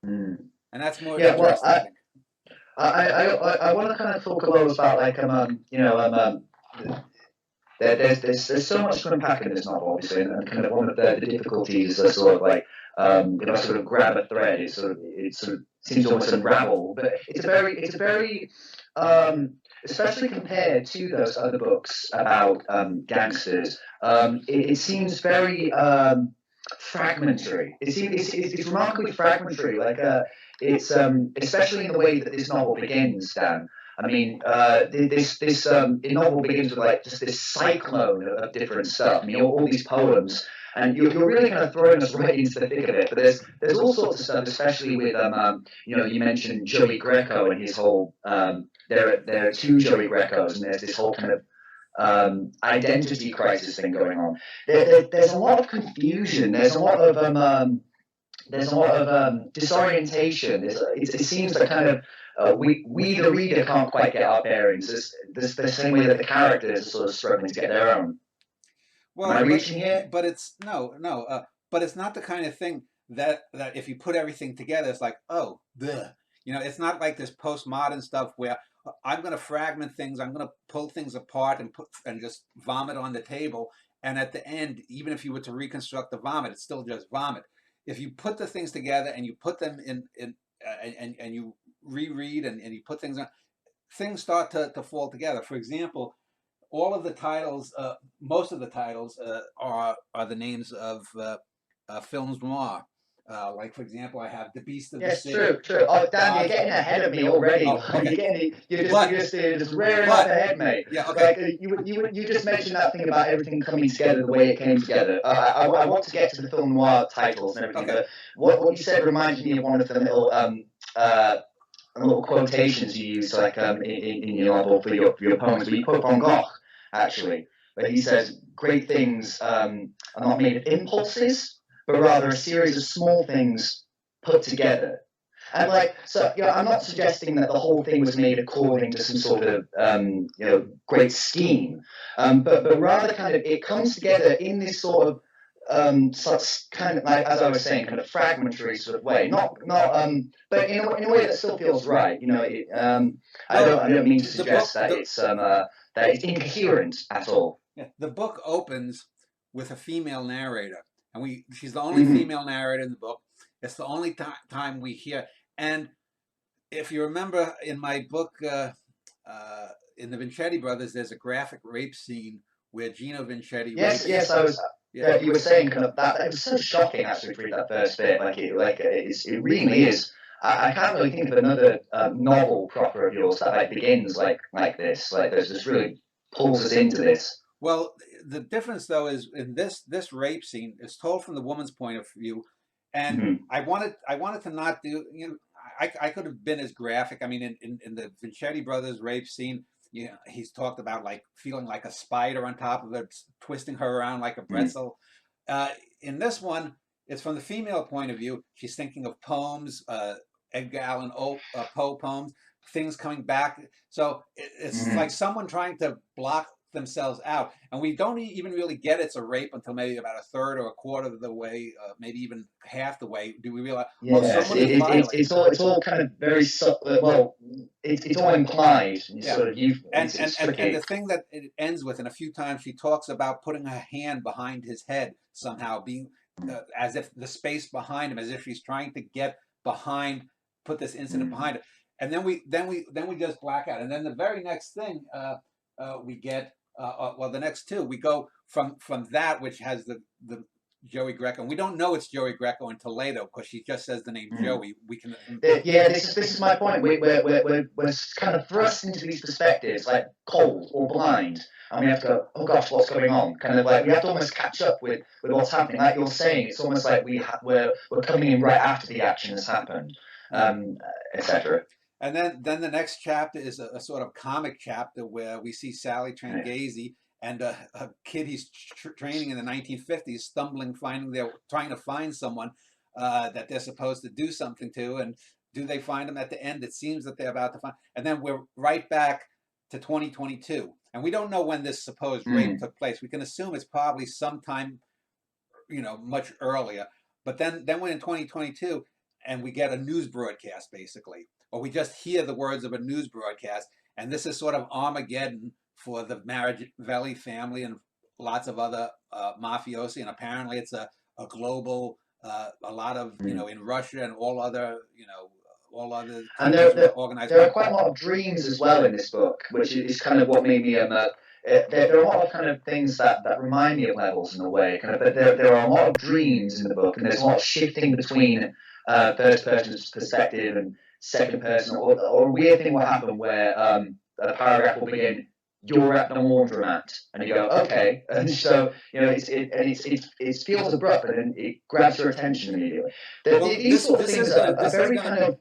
Mm. And that's more Yeah, well, interesting, I think. I want to kind of talk a little about like there's so much to unpack in this novel, obviously, and kind of one of the difficulties is sort of like if I sort of grab a thread, it sort of seems to almost unravel. But it's a very especially compared to those other books about gangsters, it seems very fragmentary. It's remarkably fragmentary. Like it's especially in the way that this novel begins, Dan. I mean, this novel begins with like just this cyclone of different stuff. I mean, all these poems, and you're really kind of throwing us right into the thick of it. But there's all sorts of stuff, especially with you mentioned Joey Greco and his whole there are two Joey Grecos, and there's this whole kind of identity crisis thing going on. There's a lot of confusion. There's a lot of disorientation. It seems that kind of we the reader can't quite get our bearings. There's the same way that the characters are sort of struggling to get their own. Am I Well, reaching here? but it's no, but it's not the kind of thing that if you put everything together, it's like, oh, bleh. It's not like this postmodern stuff where I'm going to fragment things, I'm going to pull things apart and put and just vomit on the table, and at the end, even if you were to reconstruct the vomit, it's still just vomit. If you put the things together and you put them in and you reread and you put things on, things start to fall together. For example, all of the titles, most of the titles are the names of films noir. Like for example, I have The Beast of the Yes, City. true, true. Oh, Dan, you're God. getting ahead of me already. Oh, okay. You're just rearing up But ahead, mate. yeah, okay. Like you just mentioned that thing about everything coming together the way it came together. I want to get to the film noir titles and everything, Okay. but what you said reminds me of one of the little quotations you use, like in your novel for your poems. But you quote Van Gogh actually, where he says, "Great things are not made of impulses, but rather a series of small things put together." And like, so, I'm not suggesting that the whole thing was made according to some sort of, great scheme, but rather kind of it comes together in this sort of such kind of like, as I was saying, kind of fragmentary sort of way, but in a way that still feels right. Well, I don't mean to the book suggest that it's incoherent at all. yeah, the book opens with a female narrator, and she's the only Mm-hmm. female narrator in the book. It's the only time we hear. And if you remember in my book, in the Vincetti brothers, there's a graphic rape scene where Gino Vincetti Yes, rapes. yes, I was. Yeah, Yeah, you were saying kind of that. It was so shocking actually to read that first bit. It really is. I can't really think of another novel proper of yours that like begins like this. Like there's just really pulls us into this. well, the difference though is in this rape scene is told from the woman's point of view, and Mm-hmm. I wanted to not do I could have been as graphic. I mean, in the Vincetti brothers rape scene, he's talked about like feeling like a spider on top of her, twisting her around like a pretzel. In this one, it's from the female point of view. She's thinking of poems, Edgar Allan Poe poems, things coming back. So it's Mm-hmm. like someone trying to block themselves out, and we don't even really get it's a rape until maybe about a third or a quarter of the way, maybe even half the way. Do we realize? Oh, Yes, someone is violating. it's all kind of very well, it's all implied. And Yeah, sort of you, and it's and the tricky. thing that it ends with, and a few times she talks about putting her hand behind his head somehow, being as if the space behind him, as if she's trying to get behind, put this incident Mm-hmm. behind it, and then we just black out, and then the very next thing we get, well, the next two, we go from that which has the Joey Greco, and we don't know it's Joey Greco until later because she just says the name Mm-hmm. Joey. We can Yeah, this is my point. We're kind of thrust into these perspectives, like cold or blind, and we have to go, oh gosh, what's going on? Kind of like we have to almost catch up with what's happening. Like you're saying, it's almost like we're coming in right after the action has happened, yeah. etc. And then the next chapter is a sort of comic chapter where we see Sally Yeah. Tranghese and a kid he's training in the 1950s stumbling, trying to find someone that they're supposed to do something to, and do they find him at the end? It seems that they're about to find, and then we're right back to 2022, and we don't know when this supposed rape Mm. took place. We can assume it's probably sometime much earlier, but then we're in 2022, and we get a news broadcast basically, or we just hear the words of a news broadcast, and this is sort of Armageddon for the Marrivelli family and lots of other mafiosi, and apparently it's a global, a lot of, you know, in Russia and all other, you know, all other And countries with organized. there are quite a lot of dreams as well in this book, which is kind of what made me there are a lot of kind of things that remind me of Levels in a way. Kind of, but there are a lot of dreams in the book, and there's a lot of shifting between first person's perspective and second person. Or a weird thing will happen where a paragraph will begin, "You're at the laundromat," and you go, "Okay," and so you know it feels abrupt, and then it grabs your attention immediately. These sort of things are very kind of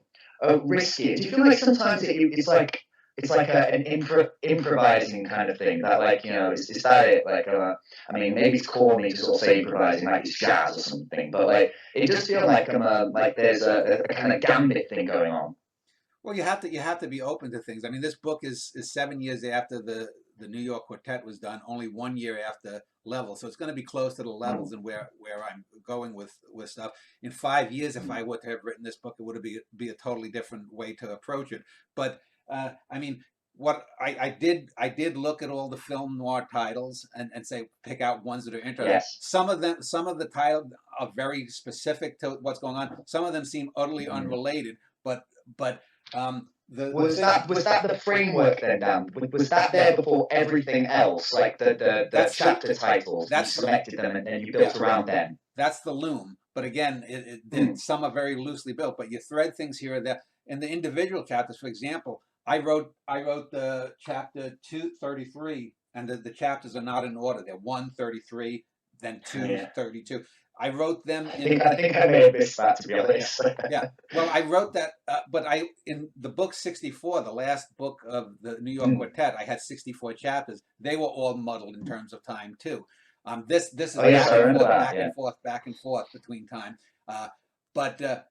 risky. Do you feel like sometimes it's like an improvising kind of thing that, like, you know, is that it? Like, I mean, maybe it's corny to sort of say improvising, like it's jazz or something, but like it does feel like like there's a kind of gambit thing going on. Well, you have to be open to things. I mean, this book is 7 years after the New York Quartet was done, only 1 year after Levels, so it's going to be close to the Levels and where I'm going with stuff. In 5 years, if I were to have written this book, it would be a totally different way to approach it. But I mean, what I did look at all the film noir titles and say, pick out ones that are interesting. Yes. Some of the titles are very specific to what's going on. Some of them seem utterly unrelated, but was that the framework then, Dan? Was that there before everything else, like the chapter titles? You selected them and then you built around them. That's the loom. But again, some are very loosely built. But you thread things here and there. In the individual chapters, for example, I wrote the chapter 233, and the chapters are not in order. They're 133, then 232. I wrote them in. I think I may have missed that, to be honest. Yeah. Well, I wrote that, but in the book 64, the last book of the New York Quartet, I had 64 chapters. They were all muddled in terms of time too. This is back and forth between time. But the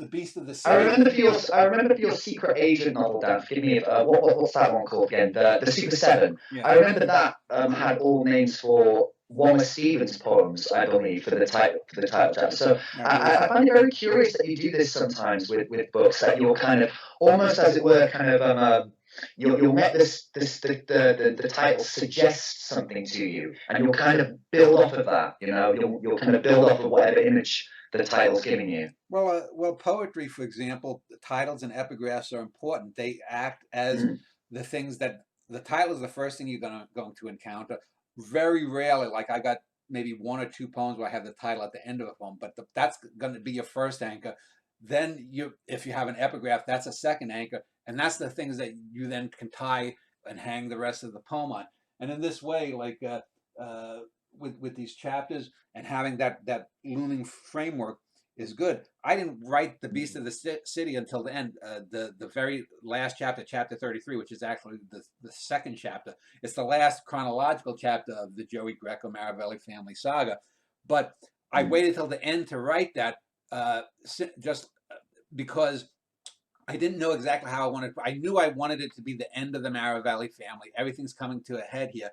Beast of the City. I remember your secret agent novel, Dan. Forgive me. What's that one called again? The Super Seven. Yeah. I remember that had all names for Wallace Stevens poems, I believe, for the title chapter. So I find it very curious that you do this sometimes with books, that you're kind of almost, as it were, kind of you'll let the title suggest something to you, and you'll kind of build off of that. You know, you'll kind of build off of whatever image the title's giving you. Well, poetry, for example, the titles and epigraphs are important. They act as the things that the title is the first thing you're going to encounter. Very rarely, like I got maybe 1 or 2 poems where I have the title at the end of a poem, but that's going to be your first anchor. Then if you have an epigraph, that's a second anchor, and that's the things that you then can tie and hang the rest of the poem on. And in this way, like with these chapters and having that looming framework is good. I didn't write The Beast of the City until the end, the very last chapter, chapter 33, which is actually the second chapter. It's the last chronological chapter of the Joey Greco Marrivelli family saga. But I waited till the end to write that, just because I didn't know exactly how I wanted. I knew I wanted it to be the end of the Marrivelli family. Everything's coming to a head here.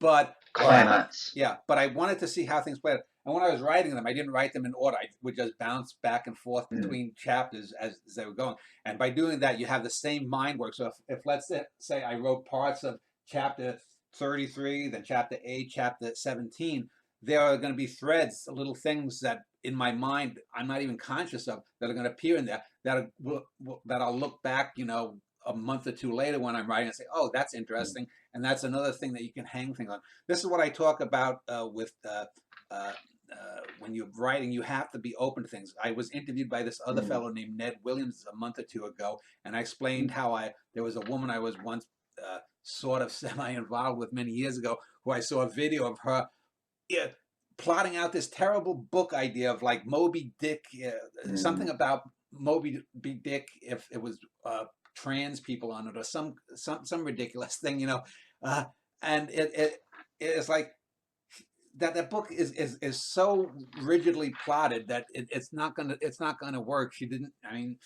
But climax. But I wanted to see how things played out. And when I was writing them, I didn't write them in order. I would just bounce back and forth between chapters as they were going. And by doing that, you have the same mind work. So if let's say I wrote parts of chapter 33, then chapter 8, chapter 17, there are going to be threads, little things that in my mind I'm not even conscious of, that are going to appear in there that I'll look back, you know, a month or two later when I'm writing and say, oh, that's interesting. And that's another thing that you can hang things on. This is what I talk about when you're writing, you have to be open to things. I was interviewed by this other fellow named Ned Williams a month or two ago, and I explained how there was a woman I was once sort of semi-involved with many years ago, who I saw a video of her plotting out this terrible book idea of like Moby Dick, something about Moby Dick if it was trans people on it or some ridiculous thing, you know, and it's like that book is so rigidly plotted that it's not gonna work. She didn't. I mean,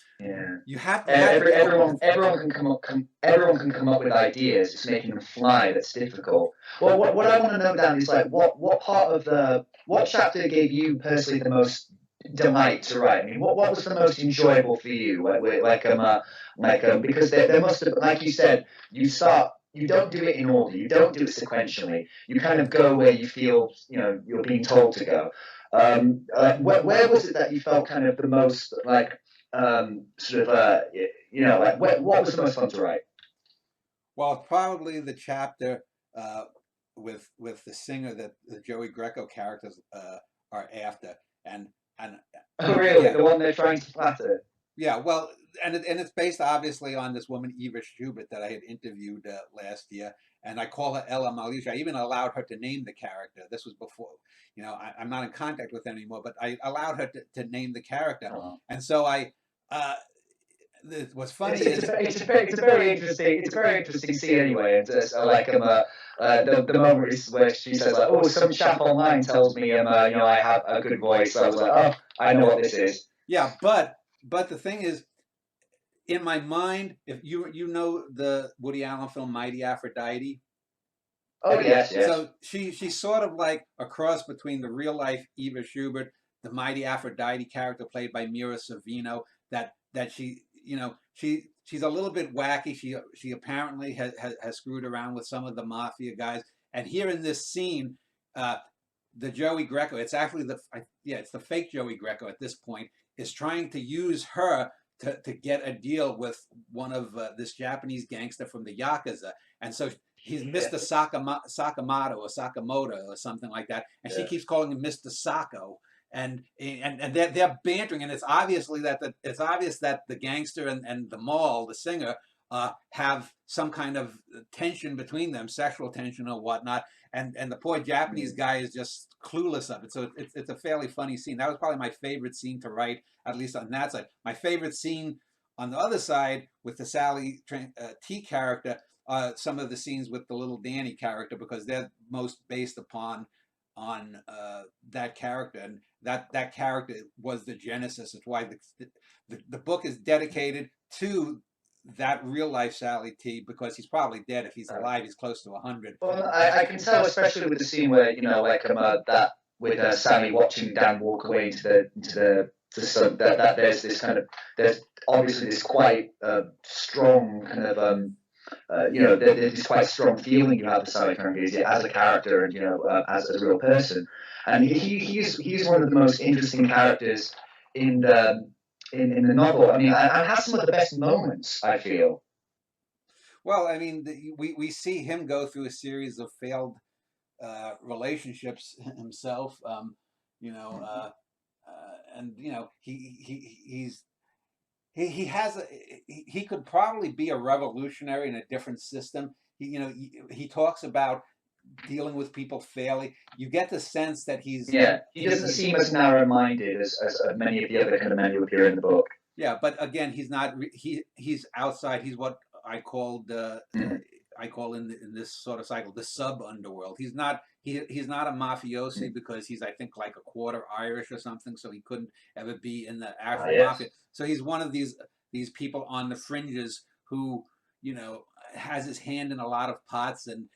you have to. Everyone can come up with ideas. It's making them fly that's difficult. Well, what I want to know, Dan, is like what part of what chapter gave you personally the most delight to write? I mean, what was the most enjoyable for you? Because there must have, like you said, you don't do it in order, you don't do it sequentially. You kind of go where you feel, you're being told to go. Where was it that you felt kind of the most like what was the most fun to write? Well, probably the chapter with the singer that the Joey Greco characters are after, and Oh, really? yeah, The one they're trying to flatter? yeah. Well, and it's based obviously on this woman Eva Schubert that I had interviewed last year, and I call her Ella Malisha. I even allowed her to name the character. This was before, I'm not in contact with her anymore, but I allowed her to name the character, Oh. and so uh, what's funny is It's a very interesting scene anyway. And the moment where she says like, "Oh, some chap online tells me I have a good voice." So I was like, "Oh, I know what this is." yeah, but the thing is, in my mind, if you know the Woody Allen film Mighty Aphrodite. Oh yes, yes. So she's sort of like a cross between the real life Eva Schubert, the Mighty Aphrodite character played by Mira Sorvino. That she's a little bit wacky. She apparently has screwed around with some of the mafia guys. And here in this scene, the Joey Greco, it's actually it's the fake Joey Greco at this point, is trying to use her to get a deal with one of this Japanese gangster from the Yakuza. And so he's Mr. Sakamoto or Sakamoto or something like that. And she keeps calling him Mr. Sako. And they're bantering, and it's obvious that the gangster and the mall, the singer, have some kind of tension between them, sexual tension or whatnot. And the poor Japanese guy is just clueless of it. So it's a fairly funny scene. That was probably my favorite scene to write, at least on that side. My favorite scene on the other side with the Sally T character, some of the scenes with the little Danny character, because they're most based upon that character, and that character was the genesis. It's why the book is dedicated to that real life Sally T, because he's probably dead. If he's alive, he's close to 100. Well, I can tell, especially with the scene where that with Sally watching Dan walk away into the sun, that there's this kind of there's obviously this quite strong kind of there's this quite strong feeling you have for Sally Kangese as a character and as a real person, and he's one of the most interesting characters in the novel. I mean, and has some of the best moments, I feel. Well, I mean, we see him go through a series of failed relationships himself, and he has he could probably be a revolutionary in a different system. He talks about dealing with people fairly. You get the sense that he doesn't seem as narrow-minded as many of the other kind of men who appear in the book. Yeah, but again, he's not. He's outside. He's what I called I call in this sort of cycle the sub underworld. He's not a mafiosi because he's, I think, like a quarter Irish or something, so he couldn't ever be in the actual mafia. So he's one of these people on the fringes who has his hand in a lot of pots. And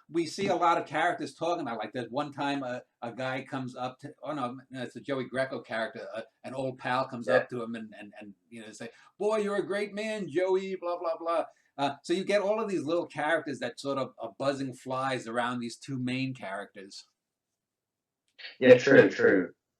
we see a lot of characters talking about, like, there's one time a guy comes up to, oh no, it's a Joey Greco character, an old pal comes up to him and say, "Boy, you're a great man, Joey," blah blah blah. So you get all of these little characters that sort of are buzzing flies around these two main characters. Yeah, true.